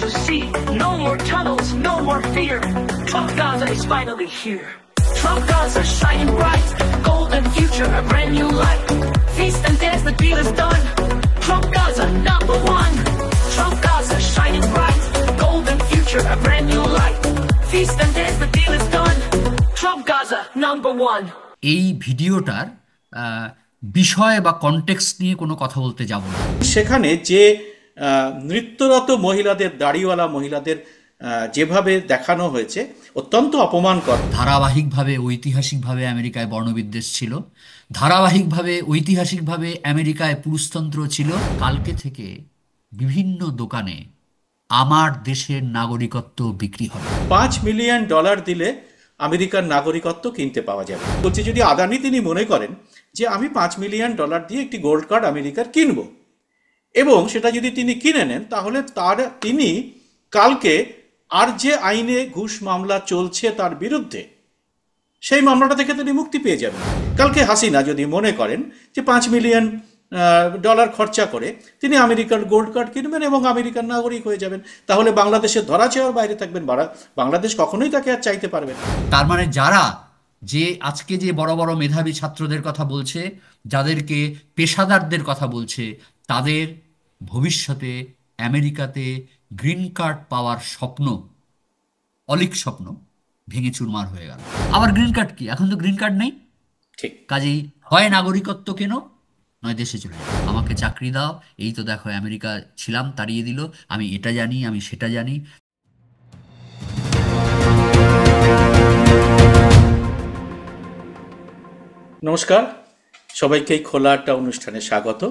to see. No more tunnels, no more fear. Trump Gaza is finally here. Trump Gaza shining bright, golden future, a brand new light. Feast and dance, the deal is done. Trump Gaza number one. Trump Gaza shining bright, golden future, a brand new light. Feast and dance, the deal is done. Trump Gaza number one. এই ভিডিওটার বিষয় বা context নিয়ে কোনো কথা বলতে যাব না। সেখানে যে নৃত্যরত মহিলাদের, দাড়িওয়ালা মহিলাদের যেভাবে দেখানো হয়েছে অত্যন্ত অপমানকর। ধারাবাহিকভাবে ঐতিহাসিকভাবে আমেরিকায় বর্ণবিদ্বেষ ছিল, ধারাবাহিকভাবে ঐতিহাসিকভাবে আমেরিকায় পুরুষতন্ত্র ছিল। কালকে থেকে বিভিন্ন দোকানে আমার দেশের নাগরিকত্ব বিক্রি হবে। $5 মিলিয়ন দিলে আমেরিকার নাগরিকত্ব কিনতে পাওয়া যাবে। বলছে যদি আদানি তিনি মনে করেন যে আমি $5 মিলিয়ন দিয়ে একটি গোল্ড কার্ড আমেরিকার কিনবো এবং সেটা যদি তিনি কিনে নেন, তাহলে তিনি কালকে আর যে আইনে ঘুষ মামলা চলছে তার বিরুদ্ধে, সেই মামলাটা থেকে তিনি মুক্তি পেয়ে যাবেন। কালকে হাসিনা যদি মনে করেন যে $5 মিলিয়ন খরচা করে তিনি আমেরিকার গোল্ড কার্ড কিনবেন এবং আমেরিকার নাগরিক হয়ে যাবেন, তাহলে বাংলাদেশের ধরা ছোঁয়ার বাইরে থাকবেন। বাংলাদেশ কখনোই তাকে আর চাইতে পারবে না। তার মানে যারা যে আজকে যে বড় বড় মেধাবী ছাত্রদের কথা বলছে, যাদেরকে পেশাদারদের কথা বলছে, তাদের ভবিষ্যতে আমেরিকাতে গ্রিন কার্ড পাওয়ার স্বপ্ন, অলিক স্বপ্ন ভেঙে চুরমার হয়ে গেল। আবার গ্রিন কার্ড কি? এখন তো গ্রিন কার্ড নেই। ঠিক কাজেই হয় নাগরিকত্ব কেন, নয় দেশে চলে যাও, আমাকে চাকরি দাও। এই তো দেখো আমেরিকা ছিলাম, তাড়িয়ে দিল, আমি এটা জানি, আমি সেটা জানি। নমস্কার, সবাইকে এই খোলা আড্ডা অনুষ্ঠানে স্বাগত।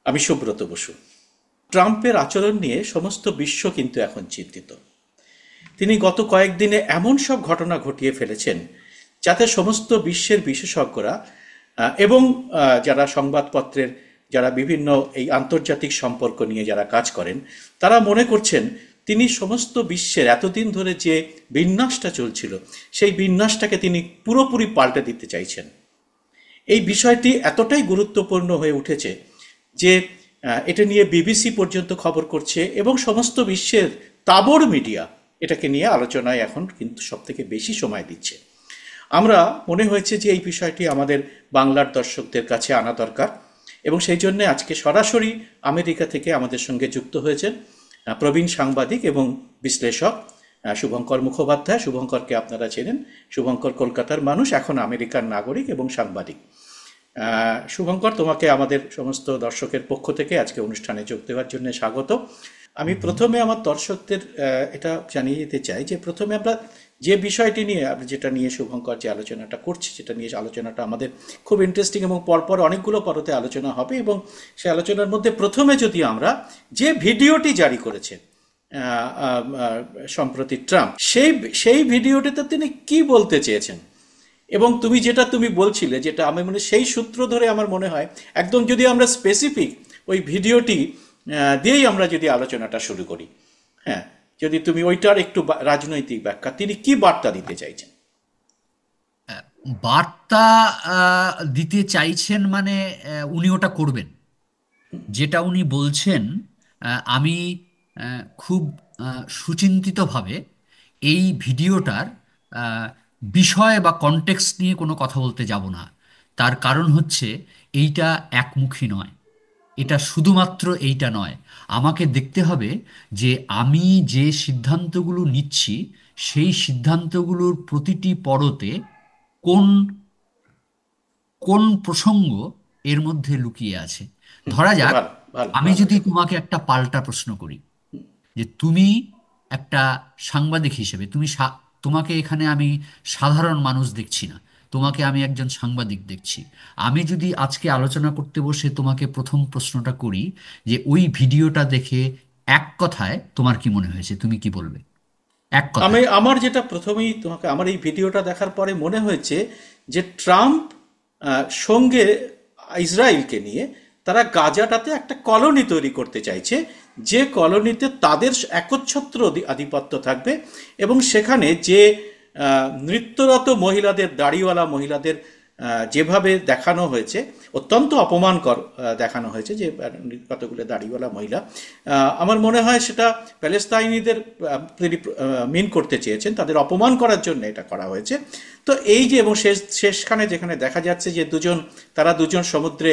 আমি সুব্রত বসু। ট্রাম্পের আচরণ নিয়ে সমস্ত বিশ্ব কিন্তু এখন চিন্তিত। তিনি গত কয়েকদিনে এমন সব ঘটনা ঘটিয়ে ফেলেছেন যাতে সমস্ত বিশ্বের বিশেষজ্ঞরা এবং যারা সংবাদপত্রের, যারা বিভিন্ন এই আন্তর্জাতিক সম্পর্ক নিয়ে যারা কাজ করেন, তারা মনে করছেন তিনি সমস্ত বিশ্বের এতদিন ধরে যে বিন্যাসটা চলছিল সেই বিন্যাসটাকে তিনি পুরোপুরি পাল্টে দিতে চাইছেন। এই বিষয়টি এতটাই গুরুত্বপূর্ণ হয়ে উঠেছে যে এটা নিয়ে বিবিসি পর্যন্ত খবর করছে এবং সমস্ত বিশ্বের তাবড় মিডিয়া এটাকে নিয়ে আলোচনায় এখন কিন্তু সবথেকে বেশি সময় দিচ্ছে। আমরা মনে হয়েছে যে এই বিষয়টি আমাদের বাংলার দর্শকদের কাছে আনা দরকার এবং সেই জন্য আজকে সরাসরি আমেরিকা থেকে আমাদের সঙ্গে যুক্ত হয়েছেন প্রবীণ সাংবাদিক এবং বিশ্লেষক শুভঙ্কর মুখোপাধ্যায়। শুভঙ্করকে আপনারা চেনেন। শুভঙ্কর কলকাতার মানুষ, এখন আমেরিকার নাগরিক এবং সাংবাদিক। শুভঙ্কর, তোমাকে আমাদের সমস্ত দর্শকের পক্ষ থেকে আজকে অনুষ্ঠানে যোগ দেওয়ার জন্য স্বাগত। আমি প্রথমে আমার দর্শকদের এটা জানিয়ে দিতে চাই যে প্রথমে আমরা যে বিষয়টি নিয়ে, যেটা নিয়ে শুভঙ্কর যে আলোচনাটা করছি, যেটা নিয়ে আলোচনাটা আমাদের খুব ইন্টারেস্টিং এবং পরপর অনেকগুলো পরতে আলোচনা হবে এবং সেই আলোচনার মধ্যে প্রথমে যদি আমরা যে ভিডিওটি জারি করেছে সম্প্রতি ট্রাম্প, সেই ভিডিওটিতে তিনি কি বলতে চেয়েছেন এবং তুমি বলছিলে, যেটা আমি মানে সেই সূত্র ধরে আমার মনে হয় একদম যদি আমরা স্পেসিফিক ওই ভিডিওটি দিয়েই আমরা যদি আলোচনাটা শুরু করি, হ্যাঁ, যদি তুমি ওইটার একটু রাজনৈতিক ব্যাখ্যা, তিনি কি বার্তা দিতে চাইছেন? বার্তা দিতে চাইছেন মানে উনি ওটা করবেন, যেটা উনি বলছেন। আমি খুব সুচিন্তিতভাবে এই ভিডিওটার বিষয় বা কনটেক্সট নিয়ে কোনো কথা বলতে যাব না। তার কারণ হচ্ছে এইটা একমুখী নয়, এটা শুধুমাত্র এইটা নয়। আমাকে দেখতে হবে যে আমি যে সিদ্ধান্তগুলো নিচ্ছি সেই সিদ্ধান্তগুলোর প্রতিটি পরতে কোন কোন প্রসঙ্গ এর মধ্যে লুকিয়ে আছে। ধরা যাক, আমি যদি তোমাকে একটা পাল্টা প্রশ্ন করি যে তুমি একটা সাংবাদিক হিসেবে, তোমাকে এখানে আমি সাধারণ মানুষ দেখছি না, তোমাকে আমি একজন সাংবাদিক দেখছি। আমি যদি আজকে আলোচনা করতে বসে তোমাকে প্রথম প্রশ্নটা করি যে ওই ভিডিওটা দেখে এক কথায় তোমার কি মনে হয়েছে, তুমি কি বলবে? এক কথা। আমার যেটা প্রথমেই তোমাকে, আমার এই ভিডিওটা দেখার পরে মনে হয়েছে যে ট্রাম্প সঙ্গে ইসরায়েলকে নিয়ে তারা গাজাটাতে একটা কলোনি তৈরি করতে চাইছে, যে কলোনিতে তাদের একচ্ছত্র আধিপত্য থাকবে এবং সেখানে যে নৃত্যরত মহিলাদের, দাড়িওয়ালা মহিলাদের যেভাবে দেখানো হয়েছে অত্যন্ত অপমানকর দেখানো হয়েছে, যে কতগুলো দাড়িওয়ালা মহিলা, আমার মনে হয় সেটা প্যালেস্তাইনিদের তিনি মিন করতে চেয়েছেন, তাদের অপমান করার জন্য এটা করা হয়েছে। তো এই যে, এবং শেষখানে যেখানে দেখা যাচ্ছে যে তারা দুজন সমুদ্রে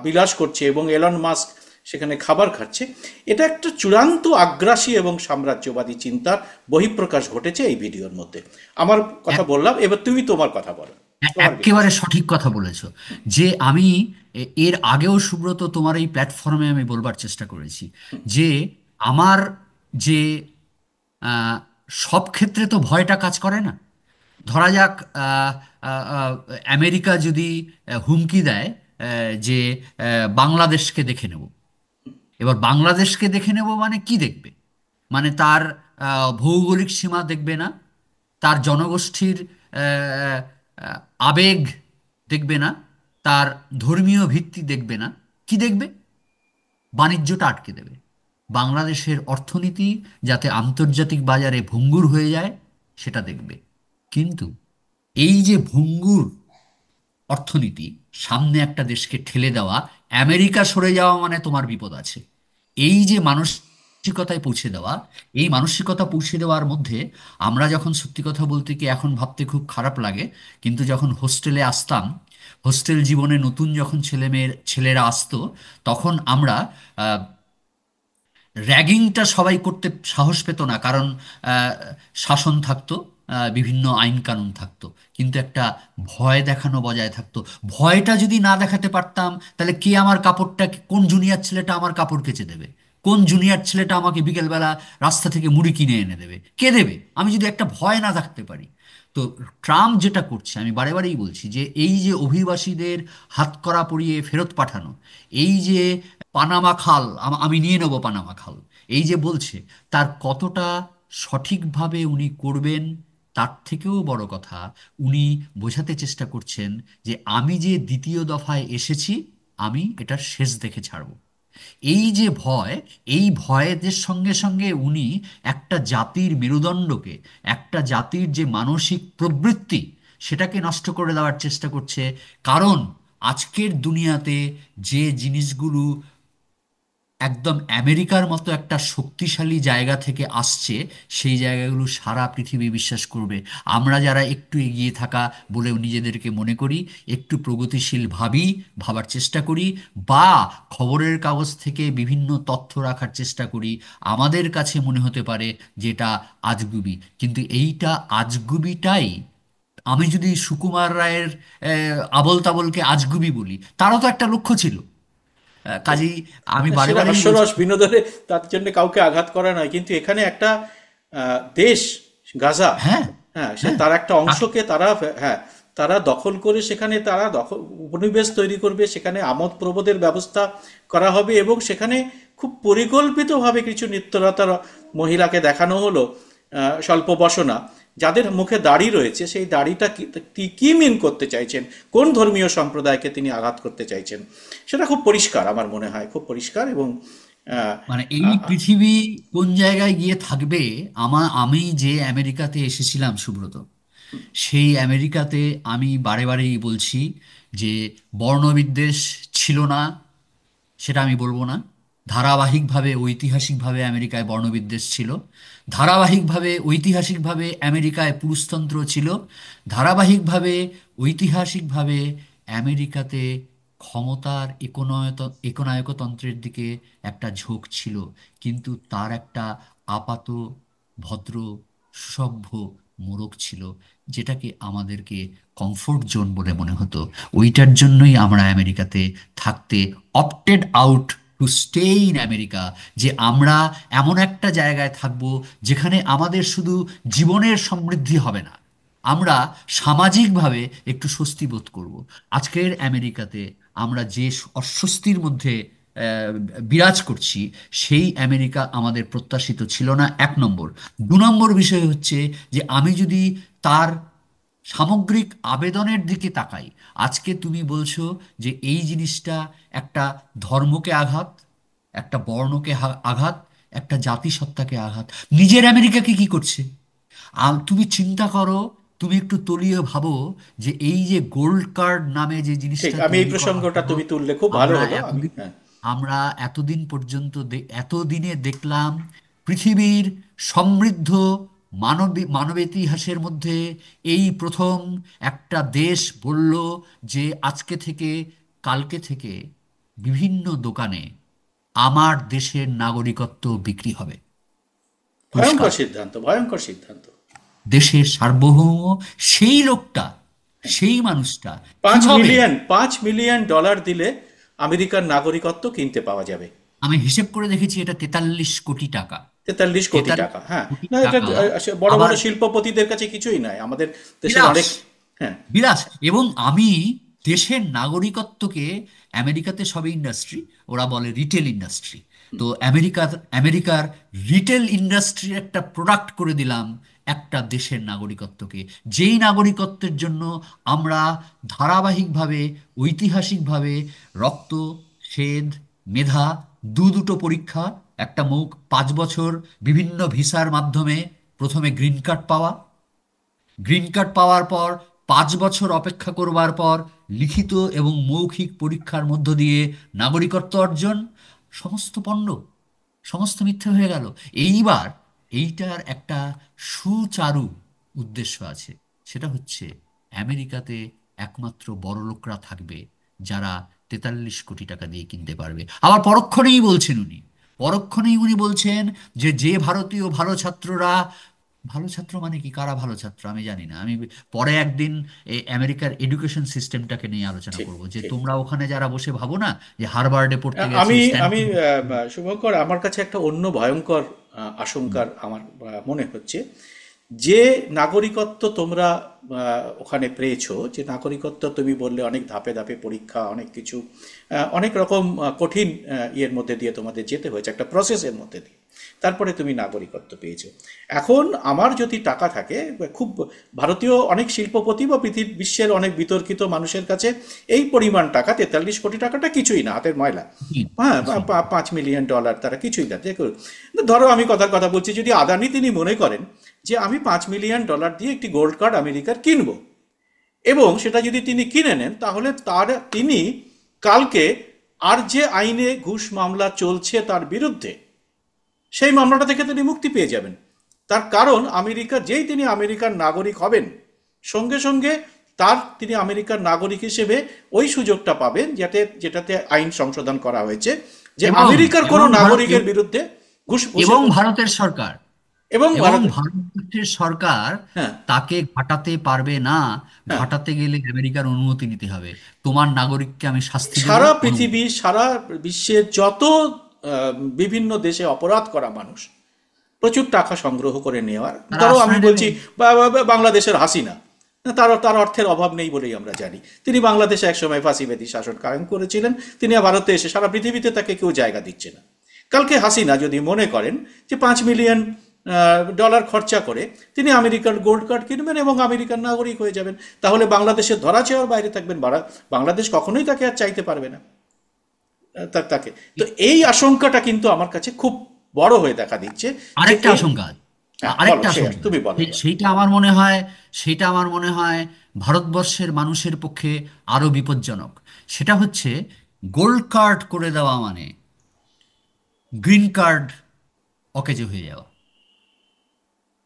বিলাস করছে এবং এলন মাস্ক সেখানে খাবার খাচ্ছে, এটা একটা চূড়ান্ত আগ্রাসী এবং সাম্রাজ্যবাদী চিন্তার বহিঃপ্রকাশ ঘটেছে এই ভিডিওর মধ্যে। আমার কথা বললাম, এবার তুমি তোমার কথা বলো, তোমার একেবারে বিশ্লেষণ। সঠিক কথা বলেছো। যে আমি এর আগেও সুব্রত তোমার এই প্ল্যাটফর্মে আমি বলবার চেষ্টা করেছি যে আমার যে আহ, সব ক্ষেত্রে তো ভয়টা কাজ করে না। ধরা যাক আহ, আহ, আহ, আমেরিকা যদি হুমকি দেয় যে বাংলাদেশকে দেখে নেব। এবার বাংলাদেশকে দেখে নেব মানে কি দেখবে? মানে তার ভৌগোলিক সীমা দেখবে না, তার জনগোষ্ঠীর আহ, আহ, আবেগ দেখবে না, তার ধর্মীয় ভিত্তি দেখবে না। কি দেখবে? বাণিজ্যটা আটকে দেবে। বাংলাদেশের অর্থনীতি যাতে আন্তর্জাতিক বাজারে ভঙ্গুর হয়ে যায় সেটা দেখবে। কিন্তু এই যে ভঙ্গুর অর্থনীতি, সামনে একটা দেশকে ঠেলে দেওয়া, আমেরিকা সরে যাওয়া মানে তোমার বিপদ আছে। এই যে মানসিকতায় পৌঁছে দেওয়া, এই মানসিকতা পৌঁছে দেওয়ার মধ্যে আমরা যখন, সত্যি কথা বলতে কি এখন ভাবতে খুব খারাপ লাগে, কিন্তু যখন হোস্টেলে আসতাম, হোস্টেল জীবনে নতুন যখন ছেলেরা আসতো, তখন আমরা র্যাগিংটা সবাই করতে সাহস পেত না, কারণ আহ, শাসন থাকতো, বিভিন্ন আইন কানুন থাকতো, কিন্তু একটা ভয় দেখানো বজায় থাকতো। ভয়টা যদি না দেখাতে পারতাম, তাহলে কে আমার কাপড়টা, কোন জুনিয়র ছেলেটা আমার কাপড় কেচে দেবে? কোন জুনিয়র ছেলেটা আমাকে বিকেলবেলা রাস্তা থেকে মুড়ি কিনে এনে দেবে? কে দেবে? আমি যদি একটা ভয় না থাকতে পারি। তো ট্রাম্প যেটা করছে, আমি বারে বারেই বলছি যে এই যে অভিবাসীদের হাতকড়া পরিয়ে ফেরত পাঠানো, এই যে পানামা খাল, আমি নিয়ে নেব পানামা খাল, এই যে বলছে, তার কতটা সঠিকভাবে উনি করবেন, তার থেকেও বড় কথা, উনি বোঝাতে চেষ্টা করছেন যে আমি যে দ্বিতীয় দফায় এসেছি, আমি এটার শেষ দেখে ছাড়ব। এই যে ভয়, এই ভয়ের সঙ্গে সঙ্গে উনি একটা জাতির মেরুদণ্ডকে, একটা জাতির যে মানসিক প্রবৃত্তি, সেটাকে নষ্ট করে দেওয়ার চেষ্টা করছে। কারণ আজকের দুনিয়াতে যে জিনিসগুলো একদম আমেরিকার মতো একটা শক্তিশালী জায়গা থেকে আসছে, সেই জায়গাগুলো সারা পৃথিবী বিশ্বাস করবে। আমরা যারা একটু এগিয়ে থাকা বলে নিজেদেরকে মনে করি, একটু প্রগতিশীল ভাবার চেষ্টা করি, বা খবরের কাগজ থেকে বিভিন্ন তথ্য রাখার চেষ্টা করি, আমাদের কাছে মনে হতে পারে যেটা আজগুবি। কিন্তু এইটা আজগুবিটাই, আমি যদি সুকুমার রায়ের আবোল তাবোলকে আজগুবি বলি, তারও তো একটা লক্ষ্য ছিল। কাজেই আমি বারে সেটা বারেই বলছি। হাস্যরস বিনোদনে, তার জন্য কাউকে আঘাত করা নয়, কিন্তু এখানে একটা দেশ, গাজা, হ্যাঁ, হ্যাঁ, সে হ্যাঁ, তার একটা অংশকে তারা, হ্যাঁ, তারা দখল করে সেখানে তারা উপনিবেশ তৈরি করবে, সেখানে আমোদ প্রমোদের ব্যবস্থা করা হবে, এবং সেখানে খুব পরিকল্পিতভাবে কিছু নিত্যলতার মহিলাকে দেখানো হলো, স্বল্প বসনা, যাদের মুখে দাড়ি রয়েছে, সেই দাড়িটা কি কি মিন করতে চাইছেন, কোন ধর্মীয় সম্প্রদায়কে তিনি আঘাত করতে চাইছেন, সেটা খুব পরিষ্কার, আমার মনে হয় খুব পরিষ্কার। এবং আহ, মানে এই পৃথিবী কোন জায়গায় গিয়ে থাকবে। আমি যে আমেরিকাতে এসেছিলাম সুব্রত, সেই আমেরিকাতে আমি বারে বারেই বলছি যে বর্ণবিদ্বেষ ছিল না, সেটা আমি বলবো না। ধারাবাহিকভাবে ঐতিহাসিকভাবে আমেরিকায় বর্ণবিদ্বেষ ছিল। ধারাবাহিকভাবে ঐতিহাসিকভাবে আমেরিকায় পুরুষতন্ত্র ছিল। ধারাবাহিকভাবে ঐতিহাসিকভাবে আমেরিকাতে ক্ষমতার একনায়কতন্ত্রের দিকে একটা ঝোঁক ছিল। কিন্তু তার একটা আপাত ভদ্র সুসভ্য মোড়ক ছিল, যেটাকে আমাদেরকে কমফোর্ট জোন বলে মনে হতো। ওইটার জন্যই আমরা আমেরিকাতে থাকতে opted out to stay in America, যে আমরা এমন একটা জায়গায় থাকব যেখানে আমাদের শুধু জীবনের সমৃদ্ধি হবে না, আমরা সামাজিকভাবে একটু স্বস্তি বোধ করব। আজকের আমেরিকাতে আমরা যে অস্বস্তির মধ্যে বিরাজ করছি, সেই আমেরিকা আমাদের প্রত্যাশিত ছিল না, 1 নম্বর। 2 নম্বর বিষয় হচ্ছে যে আমি যদি তার সামগ্রিক আবেদনের দিকে তাকাই, আজকে তুমি বলছো যে এই জিনিসটা একটা ধর্মকে আঘাত, একটা বর্ণকে আঘাত, একটা জাতিসত্তাকে আঘাত। নিজের আমেরিকাকে কি করছে? তুমি চিন্তা করো, তুমি একটু তলিয়ে ভাবো যে এই যে গোল্ড কার্ড নামে যে ঠিক, জিনিসটা আমি এই তৈরি করা প্রসঙ্গটা হলো, তুমি তুললে খুব ভালো আমরা হলো। আমি এতদিন হ্যাঁ, আমরা এতদিন পর্যন্ত এতদিনে দেখলাম পৃথিবীর সমৃদ্ধ মানব ইতিহাসের মধ্যে এই প্রথম একটা দেশ বলল যে আজকে থেকে, কালকে থেকে বিভিন্ন দোকানে আমার দেশের নাগরিকত্ব বিক্রি হবে। ভয়ঙ্কর পরিষ্কার, সিদ্ধান্ত, ভয়ঙ্কর সিদ্ধান্ত। দেশের সার্বভৌম সেই লোকটা, সেই মানুষটা পাঁচ কিভাবে, মিলিয়ন 5 মিলিয়ন ডলার দিলে আমেরিকার নাগরিকত্ব কিনতে পাওয়া যাবে। আমি হিসেব করে দেখেছি এটা 43 কোটি টাকা। 43 কোটি টাকা, 43 হ্যাঁ। কোটি না, এটা টাকা বড় আবার বড় শিল্পপতিদের কাছে কিছুই নয়, আমাদের দেশের বিলাস, অনেক। হ্যাঁ, বিলাস। এবং আমি দেশের নাগরিকত্বকে, আমেরিকাতে সবই ইন্ডাস্ট্রি, ওরা বলে রিটেল ইন্ডাস্ট্রি, তো আমেরিকার রিটেল ইন্ডাস্ট্রির একটা প্রোডাক্ট করে দিলাম একটা দেশের নাগরিকত্বকে, যেই নাগরিকত্বের জন্য আমরা ধারাবাহিকভাবে, ঐতিহাসিকভাবে রক্ত, স্বেদ, মেধা, দুটো পরীক্ষা, একটা 5 বছর বিভিন্ন ভিসার মাধ্যমে প্রথমে গ্রিন কার্ড পাওয়া, গ্রিন কার্ড পাওয়ার পর 5 বছর অপেক্ষা করবার পর লিখিত এবং মৌখিক পরীক্ষার মধ্য দিয়ে নাগরিকত্ব অর্জন, সমস্ত পণ্ড, সমস্ত মিথ্যে হয়ে গেল। এইবার এইটার একটা সুচারু উদ্দেশ্য আছে, সেটা হচ্ছে আমেরিকাতে একমাত্র বড়লোকরা থাকবে যারা 43 কোটি টাকা দিয়ে কিনতে পারবে। আবার পরক্ষণেই উনি বলছেন যে যে ভারতীয় ভালো ছাত্ররা, ভালো ছাত্র মানে কি, কারা ভালো ছাত্র আমি জানি না, আমি পরে একদিন এই আমেরিকার এডুকেশন সিস্টেমটাকে নিয়ে আলোচনা ঠিক, করব, যে ঠিক। তোমরা ওখানে যারা বসে ভাবো না যে হার্ভার্ডে পড়তে গেছি, আমি আমি স্ট্যানফোর্ডে। শুভঙ্কর, আমার কাছে একটা অন্য ভয়ঙ্কর আশঙ্কার আমার মনে হচ্ছে, যে নাগরিকত্ব তোমরা ওখানে পেয়েছো, যে নাগরিকত্ব তুমি বললে অনেক ধাপে ধাপে পরীক্ষা, অনেক কিছু, অনেক রকম কঠিন ইয়ের মধ্যে দিয়ে তোমাদের যেতে হয়েছে, একটা প্রসেসের মধ্যে দিয়ে তারপরে তুমি নাগরিকত্ব পেয়েছো। এখন আমার যদি টাকা থাকে, খুব ভারতীয় অনেক শিল্পপতি বা বিশ্বের অনেক বিতর্কিত মানুষের কাছে এই পরিমাণ টাকা, 43 কোটি টাকাটা কিছুই না, হাতের ময়লা। হ্যাঁ, 5 মিলিয়ন ডলার তারা কিছুই না। ধরো আমি কথা বলছি, যদি আদানি তিনি মনে করেন যে আমি 5 মিলিয়ন ডলার দিয়ে একটি গোল্ড কার্ড আমেরিকার কিনবো, এবং সেটা যদি তিনি কিনে নেন, তাহলে তিনি কালকে আর যে আইনে ঘুষ মামলা চলছে তার বিরুদ্ধে, সেই মামলাটা থেকে তিনি মুক্তি পেয়ে যাবেন। তার কারণ যেই তিনি আমেরিকার নাগরিক হবেন, সঙ্গে সঙ্গে তিনি আমেরিকার নাগরিক হিসেবে ওই সুযোগটা পাবেন, যেটাতে আইন সংশোধন করা হয়েছে, যে এবং আমেরিকার কোনো এবং নাগরিকের বিরুদ্ধে ঘুষ এবং ভারতের সরকার, এবং এবং ভারত। ভারতের সরকার হ্যাঁ, তাকে ঘাটাতে পারবে না। হ্যাঁ। ঘাটাতে গেলে আমেরিকার অনুমতি নিতে হবে। তোমার নাগরিককে আমি শাস্তি দেবো, সারা অনুমতি। পৃথিবী, সারা বিশ্বের যত বিভিন্ন দেশে অপরাধ করা মানুষ প্রচুর টাকা সংগ্রহ করে নেওয়ার, তারা ধরো আমি আশ্রয় নেবে। বলছি বাংলাদেশের হাসিনা, তার অর্থের অভাব নেই বলেই আমরা জানি। তিনি বাংলাদেশে একসময় ফাঁসিবাদী শাসন কায়েম করেছিলেন, তিনি ভারতে এসে সারা পৃথিবীতে তাকে কেউ জায়গা দিচ্ছে না। কালকে হাসিনা যদি মনে করেন যে 5 মিলিয়ন ডলার খরচা করে তিনি আমেরিকার গোল্ড কার্ড কিনবেন এবং আমেরিকার নাগরিক হয়ে যাবেন, তাহলে বাংলাদেশের ধরা ছোঁয়ার বাইরে থাকবেন। বাংলাদেশ কখনোই তাকে আর চাইতে পারবে না তাকে। তো এই আশঙ্কাটা কিন্তু আমার কাছে খুব বড় হয়ে দেখা দিচ্ছে। যে আরেকটা আশঙ্কা আছে, হ্যাঁ, বলো, আরেকটা আশঙ্কা তুমি বলো। সেইটা আমার মনে হয় ভারতবর্ষের মানুষের পক্ষে আরো বিপজ্জনক। সেটা হচ্ছে গোল্ড কার্ড করে দেওয়া মানে গ্রিন কার্ড অকেজো হয়ে যাওয়া।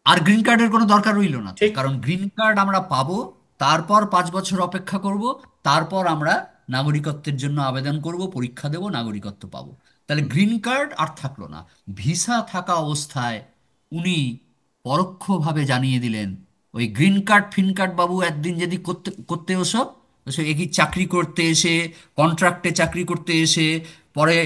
আর গ্রিন কার্ডের কোনো দরকার রইল না তো, ঠিক। কারণ গ্রিন কার্ড আমরা পাবো, তারপর 5 বছর অপেক্ষা করব, তারপর আমরা নাগরিকত্বের জন্য আবেদন করব, পরীক্ষা দেব, নাগরিকত্ব পাবো। তাহলে গ্রিন কার্ড আর থাকলো না। ভিসা থাকা অবস্থায় উনি পরোক্ষভাবে জানিয়ে দিলেন, ওই গ্রিন কার্ড ফিন কার্ড বাবু একদিন যদি করতে করতে ওসব, একই চাকরি করতে এসে, কন্ট্রাক্টে চাকরি করতে এসে, পরে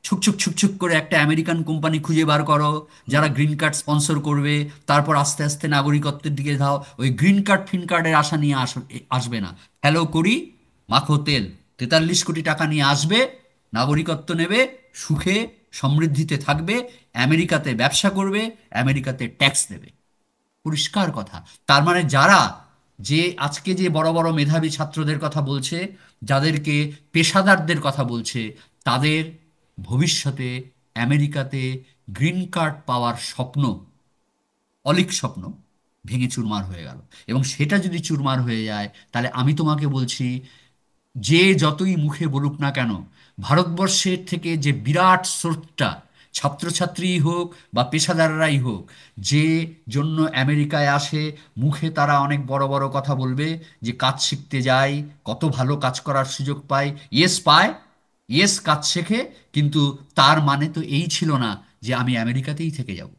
ছুকছুক ছুকছুক করে একটা আমেরিকান কোম্পানি খুঁজে বার করো যারা গ্রিন কার্ড স্পন্সর করবে, তারপর আস্তে আস্তে নাগরিকত্বের দিকে ধাও। ওই গ্রিন কার্ড ফিন কার্ডের আশা নিয়ে আসবে না। হ্যালো করি, মাখো তেল, 43 কোটি টাকা নিয়ে আসবে, নাগরিকত্ব নেবে, সুখে সমৃদ্ধিতে থাকবে, আমেরিকাতে ব্যবসা করবে, আমেরিকাতে ট্যাক্স দেবে। পরিষ্কার কথা। তার মানে আজকে যে বড় বড় মেধাবী ছাত্রদের কথা বলছে, যাদেরকে পেশাদারদের কথা বলছে, তাদের ভবিষ্যতে আমেরিকাতে গ্রিন কার্ড পাওয়ার স্বপ্ন অলীক স্বপ্ন, ভেঙে চুরমার হয়ে গেল। এবং সেটা যদি চুরমার হয়ে যায়, তাহলে আমি তোমাকে বলছি, যে যতই মুখে বলুক না কেন, ভারতবর্ষের থেকে যে বিরাট স্রোতটা, ছাত্রছাত্রীই হোক বা পেশাদাররাই হোক, যে জন্য আমেরিকায় আসে, মুখে তারা অনেক বড় বড় কথা বলবে যে কাজ শিখতে যায়, কত ভালো কাজ করার সুযোগ পায়। ইয়েস, পায়, ইয়েস, কাজ শেখে, কিন্তু তার মানে তো এই ছিল না যে আমি আমেরিকাতেই থেকে যাব।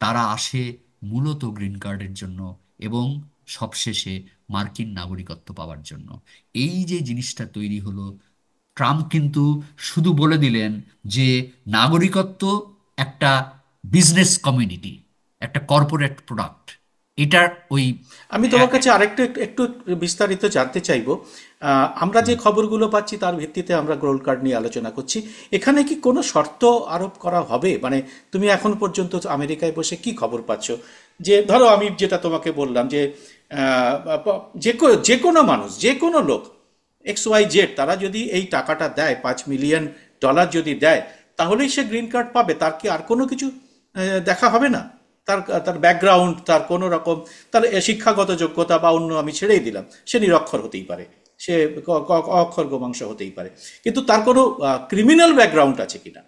তারা আসে মূলত গ্রিন কার্ডের জন্য এবং সবশেষে মার্কিন নাগরিকত্ব পাওয়ার জন্য। এই যে জিনিসটা তৈরি হলো, ট্রাম্প কিন্তু শুধু বলে দিলেন যে নাগরিকত্ব একটা বিজনেস কমিউনিটি, একটা কর্পোরেট প্রোডাক্ট। এটার ওই আমি তোমার কাছে আরেকটু একটু একটু বিস্তারিত জানতে চাইবো। আমরা যে খবরগুলো পাচ্ছি তার ভিত্তিতে আমরা গোল্ড কার্ড নিয়ে আলোচনা করছি। এখানে কি কোনো শর্ত আরোপ করা হবে? মানে তুমি এখন পর্যন্ত আমেরিকায় বসে কি খবর পাচ্ছ? যে ধরো আমি যেটা তোমাকে বললাম যে যে কোনো মানুষ, যে কোনো লোক, XYZ, তারা যদি এই টাকাটা দেয়, $5 মিলিয়ন যদি দেয়, তাহলেই সে গ্রিন কার্ড পাবে। তার কি আর কোনো কিছু দেখা হবে না? তার তার ব্যাকগ্রাউন্ড, তার কোনো রকম, তার শিক্ষাগত যোগ্যতা বা অন্য আমি ছেড়েই দিলাম, সে নিরক্ষর হতেই পারে, সে অক্ষর গোমাংস হতেই পারে, কিন্তু তার কোনো ক্রিমিনাল ব্যাকগ্রাউন্ড আছে কিনা,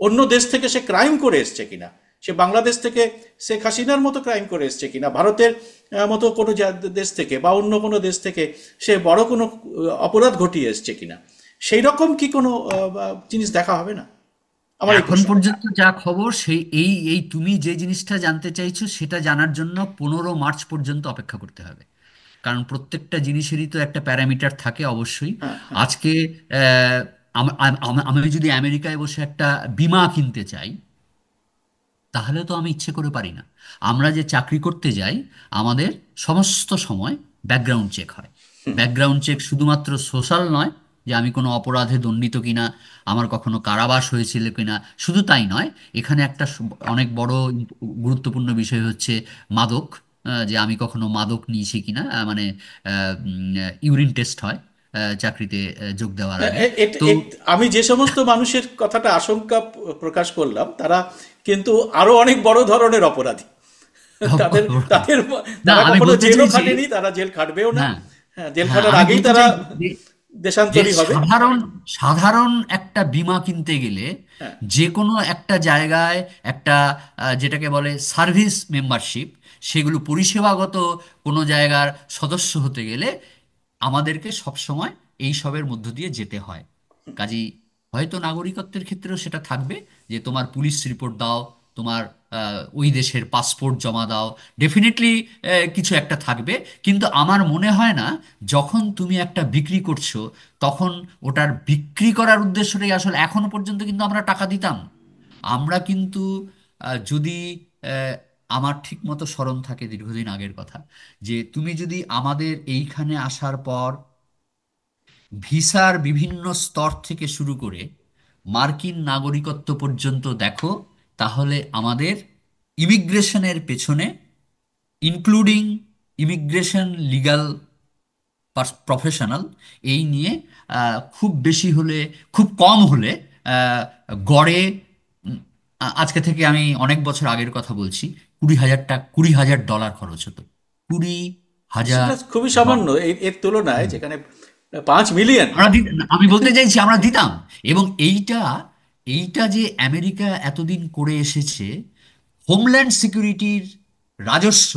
অন্য দেশ থেকে সে ক্রাইম করে এসছে কিনা, সে বাংলাদেশ থেকে শেখ হাসিনার মতো ক্রাইম করে এসছে কিনা, ভারতের মতো কোনো দেশ থেকে বা অন্য কোনো দেশ থেকে সে বড় কোনো অপরাধ ঘটিয়ে এসছে কিনা, সেই রকম কি কোনো জিনিস দেখা হবে না? আমার এই এখন প্রশ্ন। পর্যন্ত যা খবর, সেই এই এই তুমি যে জিনিসটা জানতে চাইছো সেটা জানার জন্য 15 মার্চ পর্যন্ত অপেক্ষা করতে হবে। কারণ প্রত্যেকটা জিনিসেরই তো একটা প্যারামিটার থাকে অবশ্যই। হ্যাঁ, হ্যাঁ। আজকে আমি যদি আমেরিকায় বসে একটা বিমা কিনতে চাই, তাহলে তো আমি ইচ্ছে করে পারি না। আমরা যে চাকরি করতে যাই, আমাদের সমস্ত সময় ব্যাকগ্রাউন্ড চেক হয়। ব্যাকগ্রাউন্ড চেক শুধুমাত্র সোশ্যাল নয়, যে আমি কোনো অপরাধে দণ্ডিত কিনা, আমার কখনো কারাবাস হয়েছিল কিনা, শুধু তাই নয়, এখানে একটা অনেক বড় গুরুত্বপূর্ণ বিষয় হচ্ছে মাদক, যে আমি কখনো মাদক নিয়েছি কিনা, মানে ইউরিন টেস্ট হয় চাকরিতে যোগ দেওয়ার আগে। তো আমি যে সমস্ত মানুষের কথাটা আশঙ্কা প্রকাশ করলাম, তারা কিন্তু আরো অনেক বড় ধরনের অপরাধী। তাদের তাদের না, তারা আমি কখনো বলতে জেলও চাইছি, খাটেনি, তারা জেল খাটবেও না। হ্যাঁ, হ্যাঁ, জেল হ্যাঁ, খাটার আমি আগেই বলতে তারা চাইছি যে যে দেশান্তরী হবে। সাধারণ সাধারণ একটা বীমা কিনতে গেলে হ্যাঁ, যে কোনো একটা জায়গায় একটা যেটাকে বলে সার্ভিস মেম্বারশিপ, সেগুলো পরিষেবাগত কোনো জায়গার সদস্য হতে গেলে আমাদেরকে সবসময় এই সবের মধ্য দিয়ে যেতে হয়। কাজেই হয়তো নাগরিকত্বের ক্ষেত্রেও সেটা থাকবে, যে তোমার পুলিশ রিপোর্ট দাও, তোমার ওই দেশের পাসপোর্ট জমা দাও, ডেফিনেটলি কিছু একটা থাকবে। কিন্তু আমার মনে হয় না, যখন তুমি একটা বিক্রি করছো, তখন ওটার বিক্রি করার উদ্দেশ্যটাই আসলে, এখনো পর্যন্ত কিন্তু আমরা টাকা দিতাম। আমরা কিন্তু যদি আহ, আমার ঠিক মতো স্মরণ থাকে দীর্ঘদিন আগের কথা, যে তুমি যদি আমাদের এইখানে আসার পর ভিসার বিভিন্ন স্তর থেকে শুরু করে মার্কিন নাগরিকত্ব পর্যন্ত দেখো, তাহলে আমাদের ইমিগ্রেশনের পেছনে, ইনক্লুডিং ইমিগ্রেশন, লিগ্যাল, প্রফেশনাল, এই নিয়ে খুব বেশি হলে, খুব কম হলে, আহ, গড়ে, আজকে থেকে আমি অনেক বছর আগের কথা বলছি, 20,000 টাকা, $20,000 খরচ হতো। 20,000। সেটা খুবই সামান্য এর তুলনায়, যেখানে 5 মিলিয়ন। আমি বলতে চাইছি আমরা দিতাম। এবং এইটা এইটা যে আমেরিকা এতদিন করে এসেছে, হোমল্যান্ড সিকিউরিটির রাজস্ব,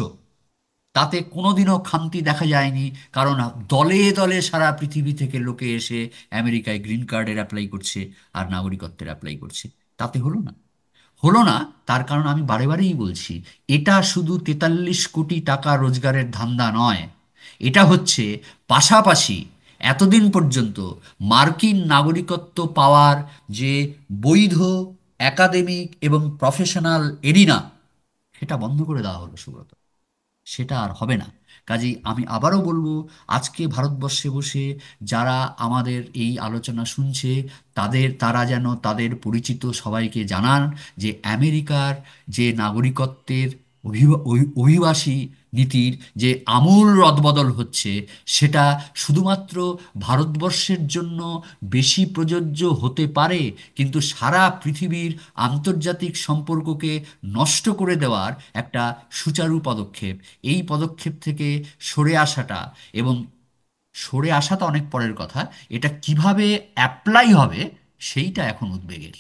তাতে কোনোদিনও খামতি দেখা যায়নি। কারণ দলে দলে সারা পৃথিবী থেকে লোকে এসে আমেরিকায় গ্রিন কার্ডের অ্যাপ্লাই করছে আর নাগরিকত্বের অ্যাপ্লাই করছে। তাতে হলো না, হলো না। তার কারণ আমি বারে বারেই বলছি, এটা শুধু 43 কোটি টাকা রোজগারের ধান্দা নয়। এটা হচ্ছে পাশাপাশি এতদিন পর্যন্ত মার্কিন নাগরিকত্ব পাওয়ার যে বৈধ একাডেমিক এবং প্রফেশনাল এরিনা, সেটা বন্ধ করে দেওয়া হলো, সুব্রত। সেটা আর হবে না। কাজেই আমি আবারও বলবো, আজকে ভারতবর্ষে বসে যারা আমাদের এই আলোচনা শুনছে, তারা যেন তাদের পরিচিত সবাইকে জানান যে আমেরিকার যে নাগরিকত্বের অভিবাসী নীতির যে আমূল রদবদল হচ্ছে, সেটা শুধুমাত্র ভারতবর্ষের জন্য বেশি প্রযোজ্য হতে পারে, কিন্তু সারা পৃথিবীর আন্তর্জাতিক সম্পর্ককে নষ্ট করে দেওয়ার একটা সুচারু পদক্ষেপ। এই পদক্ষেপ থেকে সরে আসাটা, এবং সরে আসাটা অনেক পরের কথা, এটা কিভাবে অ্যাপ্লাই হবে সেইটা এখন উদ্বেগের।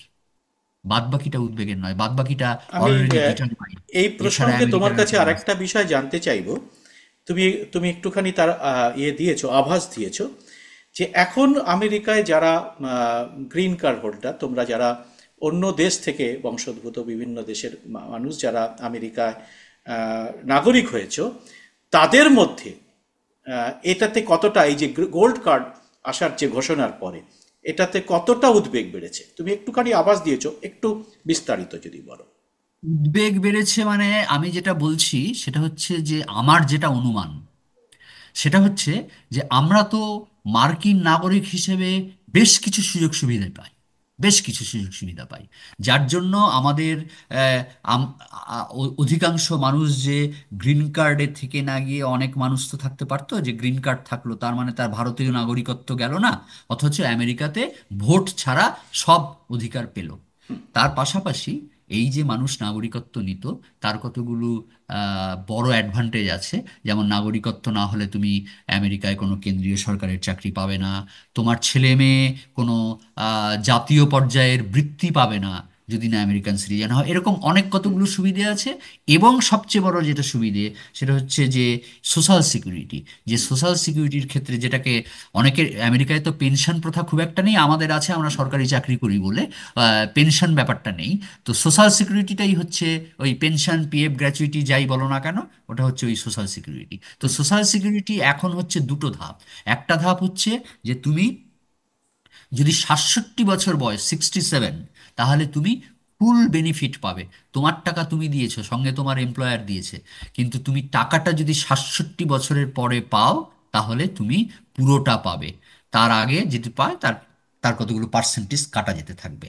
বাদবাকিটা উদ্বেগের নয়, বাদবাকিটা আমি অলরেডি ডিটারমাইন্ড। এই এছাড়া প্রসঙ্গে তোমার আমেরিকার আর কাছে কোনো আরেকটা রাস্তা বিষয় জানতে চাইবো। তুমি তুমি একটুখানি তার ইয়ে দিয়েছো, আভাস দিয়েছো যে এখন আমেরিকায় যারা গ্রিন কার্ড হোল্ডার, তোমরা যারা অন্য দেশ থেকে বংশোদ্ভূত বিভিন্ন দেশের মানুষ যারা আমেরিকায় নাগরিক হয়েছো, তাদের মধ্যে এটাতে কতটা, এই যে গোল্ড কার্ড আসার যে ঘোষণার পরে, এটাতে কতটা উদ্বেগ বেড়েছে? তুমি একটুখানি আভাস দিয়েছো, একটু বিস্তারিত যদি বলো। উদ্বেগ বেড়েছে মানে, আমি যেটা বলছি সেটা হচ্ছে যে আমার যেটা অনুমান সেটা হচ্ছে যে আমরা তো মার্কিন নাগরিক হিসেবে বেশ কিছু সুযোগ সুবিধা পাই, বেশ কিছু সুযোগ সুবিধা পাই, যার জন্য আমাদের আহ, অধিকাংশ মানুষ যে গ্রিন কার্ডে থেকে না গিয়ে, অনেক মানুষ তো থাকতে পারতো যে গ্রিন কার্ড থাকলো তার মানে তার ভারতীয় নাগরিকত্ব গেল না, অথচ আমেরিকাতে ভোট ছাড়া সব অধিকার পেল। তার পাশাপাশি এই যে মানুষ নাগরিকত্ব নিত, তার কতগুলো বড় অ্যাডভান্টেজ আছে। যেমন নাগরিকত্ব না হলে তুমি আমেরিকায় কোনো কেন্দ্রীয় সরকারের চাকরি পাবে না, তোমার ছেলে মেয়ে কোনো জাতীয় পর্যায়ের বৃত্তি পাবে না যদি না আমেরিকান সিটিজেন হয়। এরকম অনেক কতগুলো সুবিধে আছে। এবং সবচেয়ে বড় যেটা সুবিধে, সেটা হচ্ছে যে সোশ্যাল সিকিউরিটি। যে সোশ্যাল সিকিউরিটির ক্ষেত্রে যেটাকে অনেকের, আমেরিকায় তো পেনশন প্রথা খুব একটা নেই, আমাদের আছে, আমরা সরকারি চাকরি করি বলে পেনশন ব্যাপারটা নেই। তো সোশ্যাল সিকিউরিটিটাই হচ্ছে ওই পেনশন, পিএফ, গ্র্যাচুইটি যাই বলো না কেন, ওটা হচ্ছে ওই সোশ্যাল সিকিউরিটি। তো সোশ্যাল সিকিউরিটি এখন হচ্ছে দুটো ধাপ। একটা ধাপ হচ্ছে যে তুমি যদি 67 বছর বয়স, 67, তাহলে তুমি ফুল বেনিফিট পাবে। তোমার টাকা তুমি দিয়েছো, সঙ্গে তোমার এমপ্লয়ার দিয়েছে, কিন্তু তুমি টাকাটা যদি 67 বছরের পরে পাও, তাহলে তুমি পুরোটা পাবে। তার আগে যেটি পায় তার তার কতগুলো পার্সেন্টেজ কাটা যেতে থাকবে।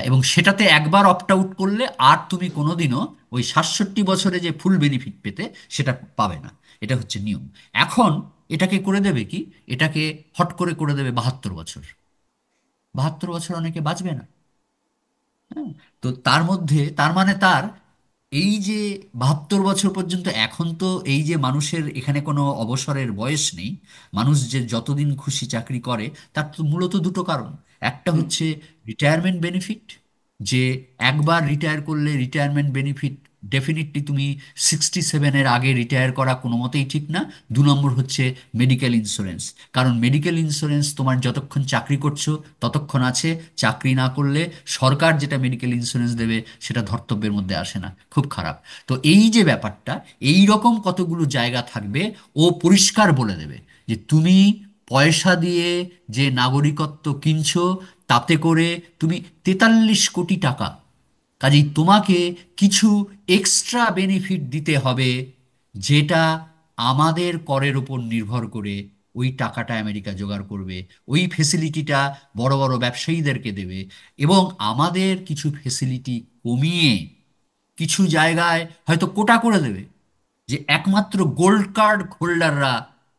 এবং সেটাতে একবার অপ্ট আউট করলে আর তুমি কোনোদিনও ওই 67 বছরে যে ফুল বেনিফিট পেতে, সেটা পাবে না। এটা হচ্ছে নিয়ম। এখন এটাকে করে দেবে কি, এটাকে হট করে করে দেবে 72 বছর। 72 বছর অনেকে বাঁচবে না। হ্যাঁ। তো তার মধ্যে, তার মানে তার এই যে 72 বছর পর্যন্ত, এখন তো এই যে মানুষের এখানে কোনো অবসরের বয়স নেই, মানুষ যে যতদিন খুশি চাকরি করে, তার তো মূলত দুটো কারণ। একটা হচ্ছে রিটায়ারমেন্ট বেনিফিট, যে একবার রিটায়ার করলে রিটায়ারমেন্ট বেনিফিট ডেফিনেটলি, তুমি 67-এর আগে রিটায়ার করা কোনো মতেই ঠিক না। 2 নম্বর হচ্ছে মেডিকেল ইন্স্যুরেন্স। কারণ মেডিকেল ইন্স্যুরেন্স তোমার যতক্ষণ চাকরি করছো ততক্ষণ আছে, চাকরি না করলে সরকার যেটা মেডিকেল ইন্স্যুরেন্স দেবে সেটা ধর্তব্যের মধ্যে আসে না, খুব খারাপ। তো এই যে ব্যাপারটা, এই রকম কতগুলো জায়গা থাকবে, ও পরিষ্কার বলে দেবে যে তুমি পয়সা দিয়ে যে নাগরিকত্ব কিনছো, তাতে করে তুমি 43 কোটি টাকা, কাজেই তোমাকে কিছু এক্সট্রা বেনিফিট দিতে হবে, যেটা আমাদের করের উপর নির্ভর করে ওই টাকাটা আমেরিকা জোগাড় করবে। ওই ফেসিলিটিটা বড় বড় ব্যবসায়ীদেরকে দেবে, এবং আমাদের কিছু ফেসিলিটি কমিয়ে কিছু জায়গায় হয়তো কোটা করে দেবে, যে একমাত্র গোল্ড কার্ড হোল্ডাররা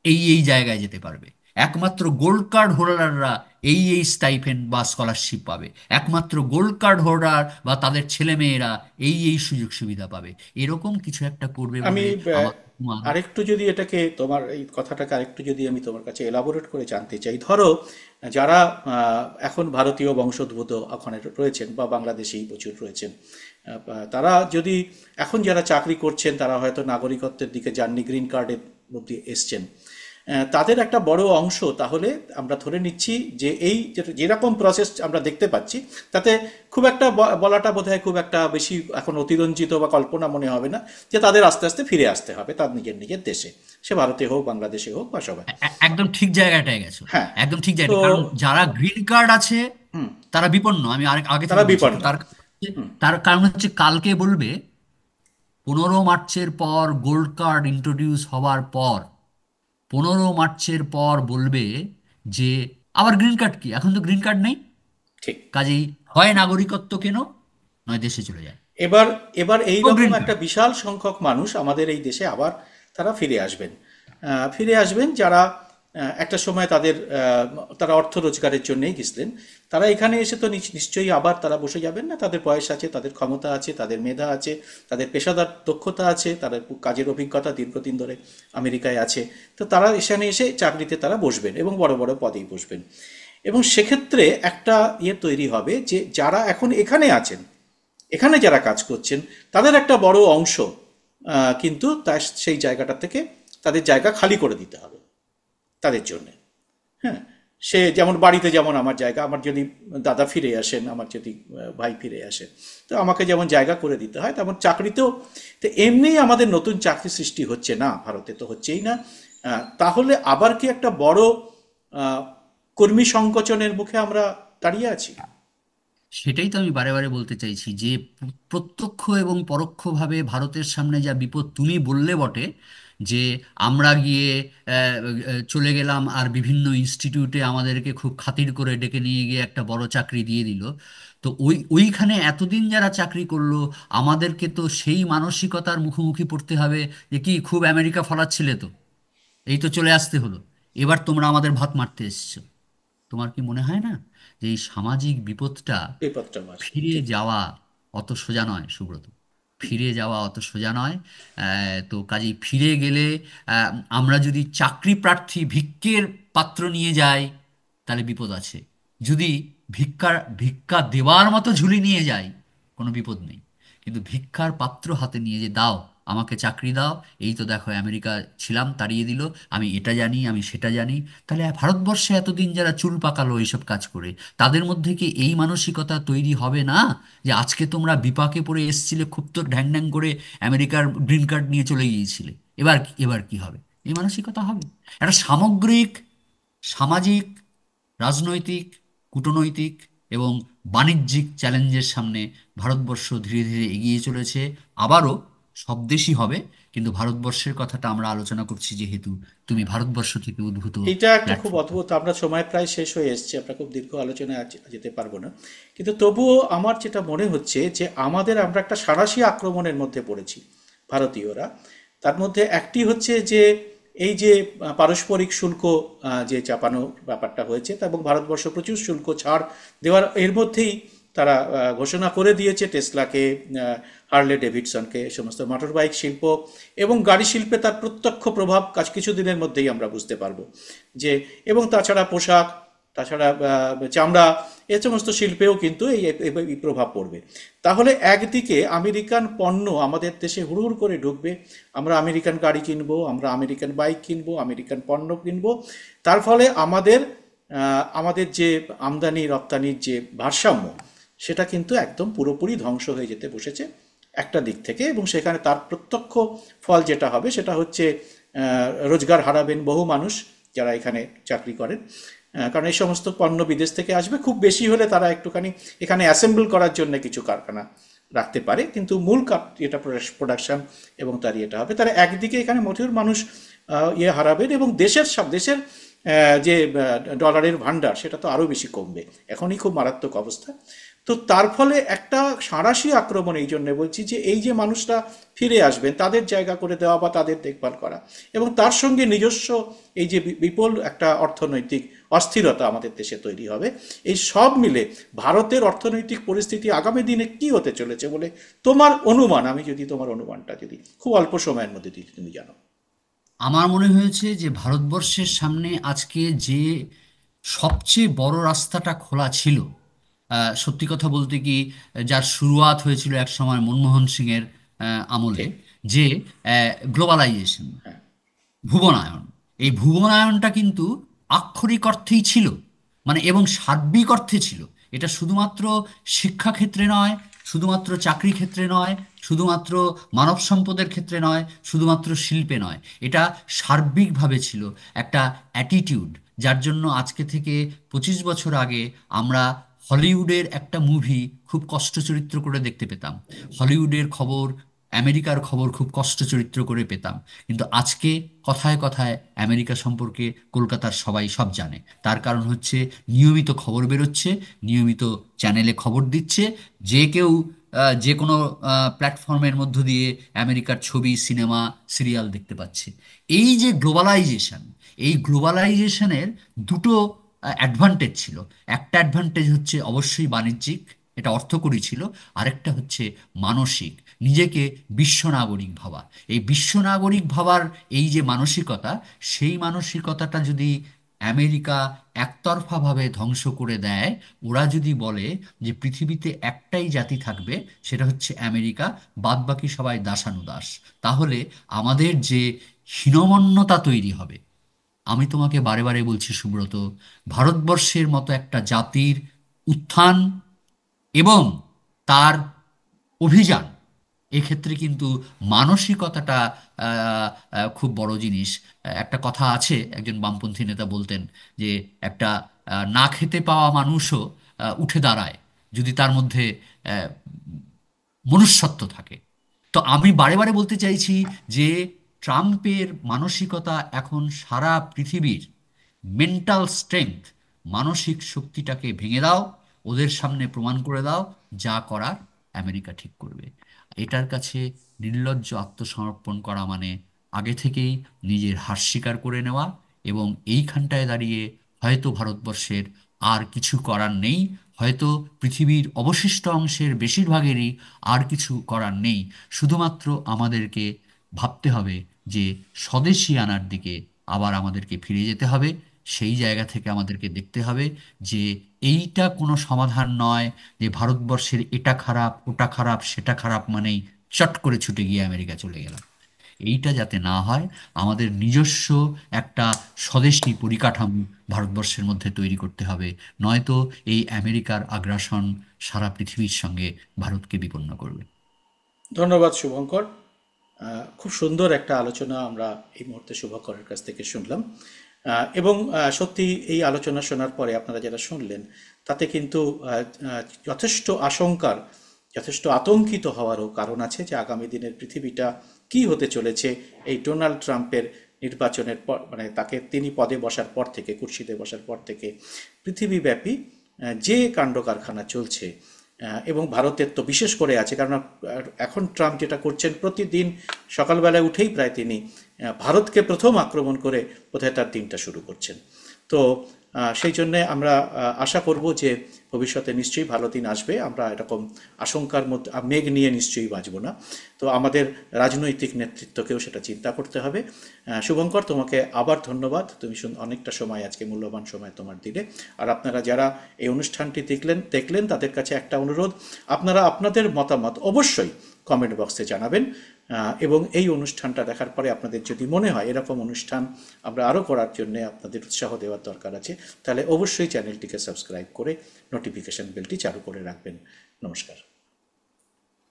এই জায়গায় যেতে পারবে, একমাত্র গোল্ড কার্ড হোল্ডাররা এই স্টাইপেন্ড বা স্কলারশিপ পাবে, একমাত্র গোল্ড কার্ড হোল্ডার বা তাদের ছেলেমেয়েরা এই সুযোগ সুবিধা পাবে। এরকম কিছু একটা করবে আমি বলে আমার অনুমান। আরেকটু যদি এটাকে, তোমার এই কথাটাকে আরেকটু যদি আমি তোমার কাছে এলাবোরেট করে জানতে চাই, ধরো যারা এখন ভারতীয় বংশোদ্ভূত ওখানে রয়েছেন বা বাংলাদেশেই প্রচুর রয়েছেন, তারা যদি এখন যারা চাকরি করছেন, তারা হয়তো নাগরিকত্বের দিকে যাননি, গ্রিন কার্ডের মধ্যে এসছেন, তাদের একটা বড় অংশ তাহলে আমরা ধরে নিচ্ছি যে এই যেরকম প্রসেস আমরা দেখতে পাচ্ছি, তাতে খুব একটা বলাটা বোধহয় খুব একটা বেশি এখন অতিরঞ্জিত বা কল্পনা মনে হবে না, যে তাদের আস্তে আস্তে ফিরে আসতে হবে তার নিজের নিজের দেশে, সে ভারতে হোক, বাংলাদেশে হোক বা সবাই। একদম ঠিক জায়গাটায় গেছো, হ্যাঁ। একদম ঠিক তো জায়গাটা। কারণ যারা গ্রিন কার্ড আছে তারা বিপন্ন, আমি আরেক আগে তারা থেকে বলছি তো। বিপন্ন। তার কারণ হচ্ছে কালকে বলবে 15 মার্চের পর গোল্ড কার্ড ইন্ট্রোডিউস হওয়ার পর, 15 মার্চের পর বলবে যে আবার গ্রিন কার্ড কি, এখন তো গ্রিন কার্ড নেই, ঠিক। কাজেই হয় নাগরিকত্ব কেন, নয় দেশে চলে যায়। এবার এবার এই ও রকম গ্রিন একটা কার্ড। বিশাল সংখ্যক মানুষ আমাদের এই দেশে আবার তারা ফিরে আসবেন। ফিরে আসবেন যারা একটা সময় তারা অর্থ রোজগারের জন্যই গেছিলেন। তারা এখানে এসে তো নিশ্চয়ই আবার তারা বসে যাবেন না। তাদের বয়স আছে, তাদের ক্ষমতা আছে, তাদের মেধা আছে, তাদের পেশাদার দক্ষতা আছে, তাদের কাজের অভিজ্ঞতা দীর্ঘদিন ধরে আমেরিকায় আছে। তো তারা এখানে এসে চাকরিতে তারা বসবেন এবং বড় বড় পদেই বসবেন। এবং সেক্ষেত্রে একটা তৈরি হবে যে যারা এখন এখানে আছেন, এখানে যারা কাজ করছেন, তাদের একটা বড় অংশ কিন্তু তার সেই জায়গাটা থেকে তাদের জায়গা খালি করে দিতে হবে তাদের জন্য। হ্যাঁ, সে যেমন বাড়িতে, যেমন আমার জায়গা, আমার যদি দাদা ফিরে আসেন, আমার যদি ভাই ফিরে আসেন, তো আমাকে যেমন জায়গা করে দিতে হয়, তেমন চাকরিতেও। তো এমনি আমাদের নতুন চাকরি সৃষ্টি হচ্ছে না, ভারতে তো হচ্ছেই না। তাহলে আবার কি একটা বড় আহ, কর্মী সংকোচনের মুখে আমরা দাঁড়িয়ে আছি? সেটাই তো আমি বারে বারে বলতে চাইছি যে প্রত্যক্ষ এবং পরোক্ষভাবে ভারতের সামনে যা বিপদ, তুমি বললে বটে যে আমরা গিয়ে চলে গেলাম আর বিভিন্ন ইনস্টিটিউটে আমাদেরকে খুব খাতির করে ডেকে নিয়ে গিয়ে একটা বড় চাকরি দিয়ে দিল। তো ওইখানে এতদিন যারা চাকরি করলো, আমাদেরকে তো সেই মানসিকতার মুখোমুখি পড়তে হবে যে কি খুব আমেরিকা ফলাচ্ছিলে তো, এই তো চলে আসতে হলো, এবার তোমরা আমাদের ভাত মারতে এসছো। তোমার কি মনে হয় না যে এই সামাজিক বিপদটা বিপদটা বাঁচবে, ফিরে ঠিক। যাওয়া অত সোজা নয়, সুব্রত? ফিরে যাওয়া অত সোজা নয়। তো কাজেই ফিরে গেলে আহ, আমরা যদি চাকরি প্রার্থী ভিক্ষের পাত্র নিয়ে যাই তাহলে বিপদ আছে। যদি ভিক্ষা দেওয়ার মতো ঝুলি নিয়ে যাই কোনো বিপদ নেই। কিন্তু ভিক্ষার পাত্র হাতে নিয়ে যে দাও, আমাকে চাকরি দাও, এই তো দেখো আমেরিকা ছিলাম তাড়িয়ে দিল, আমি এটা জানি, আমি সেটা জানি, তাহলে ভারতবর্ষে এতদিন যারা চুল পাকালো এইসব কাজ করে, তাদের মধ্যে কি এই মানসিকতা তৈরি হবে না যে আজকে তোমরা বিপাকে পড়ে এসছিলে, খুব তো ঢ্যাং ঢ্যাং করে আমেরিকার গ্রিন কার্ড নিয়ে চলে গিয়েছিলে, এবার কি হবে? এই মানসিকতা হবে। একটা সামগ্রিক সামাজিক, রাজনৈতিক, কূটনৈতিক এবং বাণিজ্যিক চ্যালেঞ্জের সামনে ভারতবর্ষ ধীরে ধীরে এগিয়ে চলেছে। আবারও সব দেশই হবে, কিন্তু ভারতবর্ষের কথাটা আমরা আলোচনা করছি যেহেতু তুমি ভারতবর্ষ থেকে উদ্ভূত এটা একটা খুব প্ল্যাটফর্ম। অদ্ভুত, আমরা সময় প্রায় শেষ হয়ে এসেছে, আমরা খুব দীর্ঘ আলোচনায় যেতে পারবো না। কিন্তু তবুও আমার যেটা মনে হচ্ছে যে আমরা একটা সাঁড়াশি আক্রমণের মধ্যে পড়েছি ভারতীয়রা। তার মধ্যে একটি হচ্ছে যে এই যে পারস্পরিক শুল্ক যে চাপানো ব্যাপারটা হয়েছে, তা এবং ভারতবর্ষ প্রচুর শুল্ক ছাড় দেওয়ার এর মধ্যেই তারা ঘোষণা করে দিয়েছে টেসলাকে, হার্লে ডেভিডসনকে, সমস্ত মোটর বাইক শিল্প এবং গাড়ি শিল্পে তার প্রত্যক্ষ প্রভাব কিছুদিনের মধ্যেই আমরা বুঝতে পারবো যে। এবং তাছাড়া পোশাক, তাছাড়া চামড়া, এ সমস্ত শিল্পেও কিন্তু এই প্রভাব পড়বে। তাহলে একদিকে আমেরিকান পণ্য আমাদের দেশে হুড়হুড় করে ঢুকবে, আমরা আমেরিকান গাড়ি কিনবো, আমরা আমেরিকান বাইক কিনবো, আমেরিকান পণ্য কিনবো। তার ফলে আমাদের যে আমদানি রপ্তানির যে ভারসাম্য, সেটা কিন্তু একদম পুরোপুরি ধ্বংস হয়ে যেতে বসেছে একটা দিক থেকে। এবং সেখানে তার প্রত্যক্ষ ফল যেটা হবে সেটা হচ্ছে রোজগার হারাবেন বহু মানুষ যারা এখানে চাকরি করেন। কারণ এই সমস্ত পণ্য বিদেশ থেকে আসবে, খুব বেশি হলে তারা একটুখানি এখানে অ্যাসেম্বল করার জন্য কিছু কারখানা রাখতে পারে, কিন্তু মূল যেটা প্রোডাকশন এবং তার ইয়েটা হবে, তারা একদিকে এখানে মজুর মানুষ হারাবেন এবং দেশের যে ডলারের ভান্ডার সেটা তো আরও বেশি কমবে, এখনই খুব মারাত্মক অবস্থা। তো তার ফলে একটা সাঁড়াশি আক্রমণ, এই জন্য বলছি যে এই যে মানুষরা ফিরে আসবেন তাদের জায়গা করে দেওয়া বা তাদের দেখভাল করা, এবং তার সঙ্গে নিজস্ব এই যে বিপুল একটা অর্থনৈতিক অস্থিরতা আমাদের দেশে তৈরি হবে, এই সব মিলে ভারতের অর্থনৈতিক পরিস্থিতি আগামী দিনে কি হতে চলেছে বলে তোমার অনুমান? আমি যদি তোমার অনুমানটা যদি খুব অল্প সময়ের মধ্যে তুমি জানো। আমার মনে হয়েছে যে ভারতবর্ষের সামনে আজকে যে সবচেয়ে বড় রাস্তাটা খোলা ছিল, সত্যি কথা বলতে কি, যার শুরুয়াত হয়েছিল এক সময় মনমোহন সিংয়ের আমলে, ঠিক। যে গ্লোবালাইজেশন, হ্যাঁ। ভুবনায়ন। এই ভুবনায়নটা কিন্তু আক্ষরিক অর্থেই ছিল, মানে এবং সার্বিক অর্থে ছিল। এটা শুধুমাত্র শিক্ষাক্ষেত্রে নয়, শুধুমাত্র চাকরি ক্ষেত্রে নয়, শুধুমাত্র মানব সম্পদের ক্ষেত্রে নয়, শুধুমাত্র শিল্পে নয়, এটা সার্বিকভাবে ছিল একটা অ্যাটিটিউড। যার জন্য আজকে থেকে 25 বছর আগে আমরা হলিউডের একটা মুভি খুব কষ্ট চরিত্র করে দেখতে পেতাম, হলিউডের খবর, আমেরিকার খবর খুব কষ্ট চরিত্র করে পেতাম। কিন্তু আজকে কথায় কথায় আমেরিকা সম্পর্কে কলকাতার সবাই সব জানে। তার কারণ হচ্ছে নিয়মিত খবর বেরোচ্ছে, নিয়মিত চ্যানেলে খবর দিচ্ছে, যে কেউ যে কোনো প্ল্যাটফর্মের মধ্য দিয়ে আমেরিকার ছবি, সিনেমা, সিরিয়াল দেখতে পাচ্ছে। এই যে গ্লোবালাইজেশন, এই গ্লোবালাইজেশনের দুটো অ্যাডভান্টেজ ছিল। একটা অ্যাডভান্টেজ হচ্ছে অবশ্যই বাণিজ্যিক, এটা অর্থকরী ছিল। আরেকটা হচ্ছে মানসিক, নিজেকে বিশ্ব নাগরিক ভাবা। এই বিশ্ব নাগরিক ভাবার এই যে মানসিকতা, সেই মানসিকতাটা যদি আমেরিকা একতরফাভাবে ধ্বংস করে দেয়, ওরা যদি বলে যে পৃথিবীতে একটাই জাতি থাকবে, সেটা হচ্ছে আমেরিকা, বাদবাকি সবাই দাসানুদাস, তাহলে আমাদের যে হীনমন্যতা তৈরি হবে। আমি তোমাকে বারে বারে বলছি সুব্রত, ভারতবর্ষের মতো একটা জাতির উত্থান এবং তার অভিযান, এক্ষেত্রে কিন্তু মানসিকতাটা খুব বড় জিনিস। একটা কথা আছে, একজন বামপন্থী নেতা বলতেন যে একটা না খেতে পাওয়া মানুষও উঠে দাঁড়ায় যদি তার মধ্যে আহ, মনুষ্যত্ব থাকে। তো আমি বারে বারে বলতে চাইছি যে ট্রাম্পের মানসিকতা এখন সারা পৃথিবীর মেন্টাল স্ট্রেংথ, মানসিক শক্তিটাকে ভেঙে দাও, ওদের সামনে প্রমাণ করে দাও, যা করার আমেরিকা ঠিক করবে। এটার কাছে নির্লজ্জ আত্মসমর্পণ করা মানে আগে থেকেই নিজের হার স্বীকার করে নেওয়া। এবং এইখানটায় দাঁড়িয়ে হয়তো ভারতবর্ষের আর কিছু করার নেই, হয়তো পৃথিবীর অবশিষ্ট অংশের বেশিরভাগেরই আর কিছু করার নেই। শুধুমাত্র আমাদেরকে ভাবতে হবে যে স্বদেশী আনার দিকে আবার আমাদেরকে ফিরে যেতে হবে। সেই জায়গা থেকে আমাদেরকে দেখতে হবে যে এইটা কোনো সমাধান নয় যে ভারতবর্ষের এটা খারাপ, ওটা খারাপ, সেটা খারাপ মানেই চট করে ছুটে গিয়ে আমেরিকা চলে গেলাম। এইটা যাতে না হয়, আমাদের নিজস্ব একটা স্বদেশী পরিকাঠামো ভারতবর্ষের মধ্যে তৈরি করতে হবে। নয়তো এই আমেরিকার আগ্রাসন সারা পৃথিবীর সঙ্গে ভারতকে বিপন্ন করবে। ধন্যবাদ শুভঙ্কর। খুব সুন্দর একটা আলোচনা আমরা এই মুহূর্তে শুভঙ্করের কাছ থেকে শুনলাম। এবং সত্যি এই আলোচনা শোনার পরে আপনারা যারা শুনলেন, তাতে কিন্তু যথেষ্ট আশঙ্কার, যথেষ্ট আতঙ্কিত হওয়ারও কারণ আছে যে আগামী দিনের পৃথিবীটা কি হতে চলেছে এই ডোনাল্ড ট্রাম্পের নির্বাচনের পর, মানে তিনি পদে বসার পর থেকে, কুর্সিতে বসার পর থেকে পৃথিবীব্যাপী যে কাণ্ড কারখানা চলছে। এবং ভারতের তো বিশেষ করে আছে, কারণ এখন ট্রাম্প যেটা করছেন, প্রতিদিন সকালবেলায় উঠেই প্রায় তিনি ভারতকে প্রথম আক্রমণ করে বোধহয় তার দিনটা শুরু করছেন। তো সেই জন্যে আমরা আশা করব যে ভবিষ্যতে নিশ্চয়ই ভালো দিন আসবে। আমরা এরকম আশঙ্কার মধ্যে মেঘ নিয়ে নিশ্চয়ই বাঁচব না। তো আমাদের রাজনৈতিক নেতৃত্বকেও সেটা চিন্তা করতে হবে। শুভঙ্কর, তোমাকে আবার ধন্যবাদ। তুমি অনেকটা সময়, আজকে মূল্যবান সময় তোমার দিলে। আর আপনারা যারা এই অনুষ্ঠানটি দেখলেন তাদের কাছে একটা অনুরোধ, আপনারা আপনাদের মতামত অবশ্যই কমেন্ট বক্সে জানাবেন। এবং এই অনুষ্ঠানটা দেখার পরে আপনাদের যদি মনে হয় এরকম অনুষ্ঠান আমরা আরও করার জন্য আপনাদের উৎসাহ দেওয়ার দরকার আছে, তাহলে অবশ্যই চ্যানেলটিকে সাবস্ক্রাইব করে নোটিফিকেশন বেলটি চালু করে রাখবেন। নমস্কার।